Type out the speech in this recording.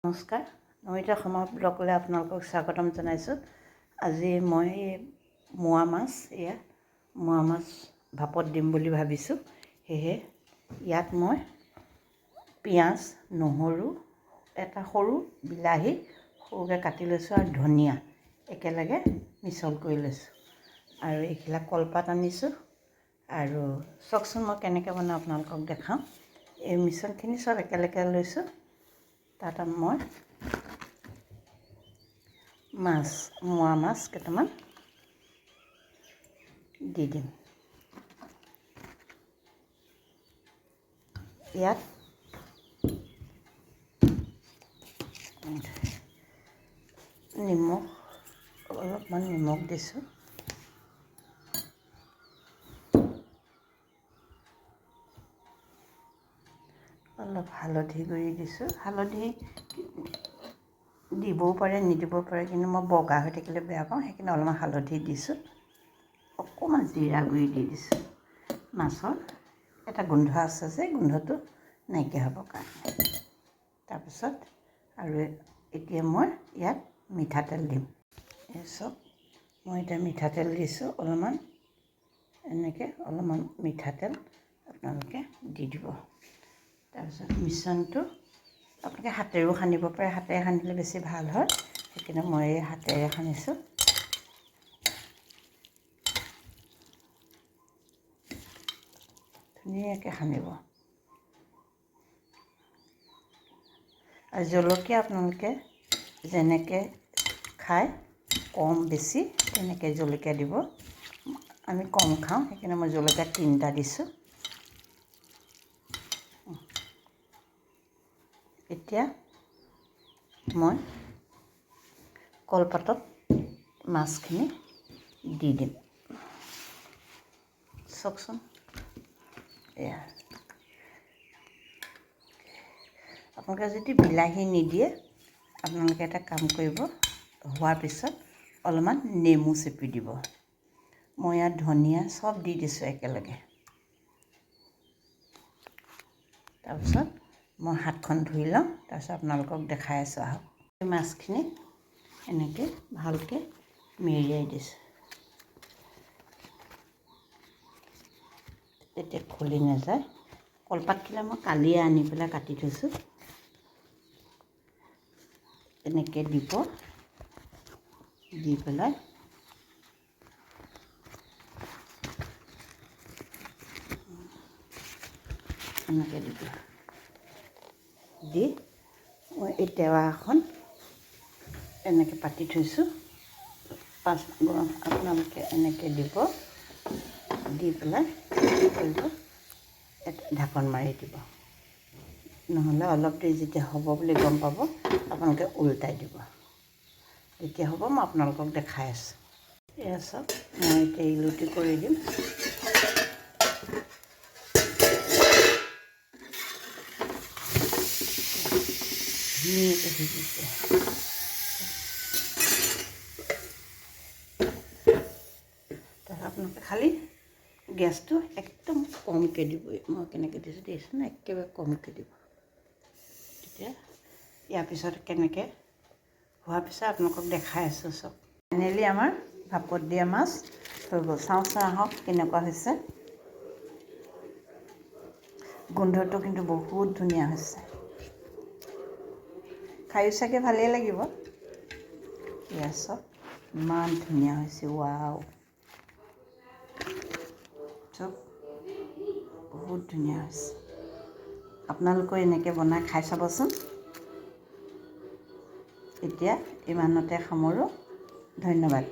নমস্কাৰ, নমিতা অসমৰ ব্লগলৈ আপোনালোকক স্বাগতম জনাইছোঁ। আজি মই মোৱা মাছ ভাপত দিম বুলি ভাবিছোঁ। সেয়েহে ইয়াত মই পিঁয়াজ, নহৰু, এটা সৰু বিলাহী সৰুকৈ কাটি লৈছোঁ আৰু ধনিয়া একেলগে মিছল কৰি লৈছোঁ। আৰু এইখিলা কলপাত আনিছোঁ। আৰু চাওকচোন মই কেনেকৈ বনাওঁ আপোনালোকক দেখাওঁ। এই মিশ্ৰণখিনি চব একেলগে লৈছোঁ। তাত মই মোৱা মাছ কেইটামান দি দিম। ইয়াত অলপমান নিমখ দিছোঁ। অলপ হালধি গুড়ি দিছোঁ। হালধি দিবও পাৰে নিদিবও পাৰে, কিন্তু মই বগা হৈ থাকিলে বেয়া পাওঁ, সেইকাৰণে অলপমান হালধি দিছোঁ। অকণমান জিৰা গুড়ি দি দিছোঁ। মাছৰ এটা গোন্ধ আছে যে গোন্ধটো নাইকিয়া হ'বৰ কাৰণে। তাৰপিছত আৰু এতিয়া মই ইয়াত মিঠাতেল দিম। এই চব মই এতিয়া মিঠাতেল দিছোঁ অলপমান, এনেকৈ অলপমান মিঠাতেল আপোনালোকে দি দিব। তাৰপিছত মিশ্ৰণটো আপোনালোকে হাতেৰেও সানিব পাৰে, হাতেৰে সানিলে বেছি ভাল হয়, সেইকাৰণে মই এই হাতেৰে সানিছোঁ। ধুনীয়াকৈ সানিব। আৰু জলকীয়া আপোনালোকে যেনেকৈ খায় কম বেছি তেনেকৈ জলকীয়া দিব। আমি কম খাওঁ, সেইকাৰণে মই জলকীয়া 3টা দিছোঁ। এতিয়া মই কলপাতত মাছখিনি দি দিম। চাওকচোন, এয়া আপোনালোকে যদি বিলাহী নিদিয়ে, আপোনালোকে এটা কাম কৰিব, হোৱাৰ পিছত অলপমান নেমু চেপি দিব। মই ইয়াত ধনিয়া চব দি দিছোঁ একেলগে। তাৰপিছত মই হাতখন ধুই লওঁ, তাৰপিছত আপোনালোকক দেখাই আছোঁ আহক। এই মাছখিনি এনেকৈ ভালকৈ মেৰিয়াই দিছোঁ, তেতিয়া খুলি নাযায়। কলপাতখিলা মই কালিয়ে আনি পেলাই কাটি থৈছোঁ। এনেকৈ দিব, দি পেলাই এনেকৈ দিব, দি মই এই টেৱা এখন এনেকৈ পাতি থৈছোঁ। আপোনালোকে এনেকৈ দিব, দি পেলাই ঢাকন মাৰি দিব। নহ'লে অলপ দেৰি যেতিয়া হ'ব বুলি গম পাব, আপোনালোকে ওলটাই দিব। যেতিয়া হ'ব মই আপোনালোকক দেখাই আছোঁ। এয়া চব মই এতিয়া ইলুটি কৰি দিম। ধুনীয়াকৈ সিজিছে। তাৰপিছত আপোনালোকে খালী গেছটো একদম কমকৈ দিব। মই কেনেকৈ দিছোঁ দেখিছোঁ না, একেবাৰে কমকৈ দিব। তেতিয়া ইয়াৰ পিছত কেনেকৈ হোৱাৰ পিছত আপোনালোকক দেখাই আছোঁ চব। ফাইনেলি আমাৰ ভাপত দিয়া মাছ হৈ গ'ল। চাওঁচোন আহক কেনেকুৱা হৈছে। গোন্ধটো কিন্তু বহুত ধুনীয়া হৈছে। খায়ো চাগে ভালেই লাগিব। এয়া চব ইমান ধুনীয়া হৈছে, ৱাও, চব বহুত ধুনীয়া হৈছে। আপোনালোকেও এনেকৈ বনাই খাই চাবচোন। এতিয়া ইমানতে সামৰোঁ। ধন্যবাদ।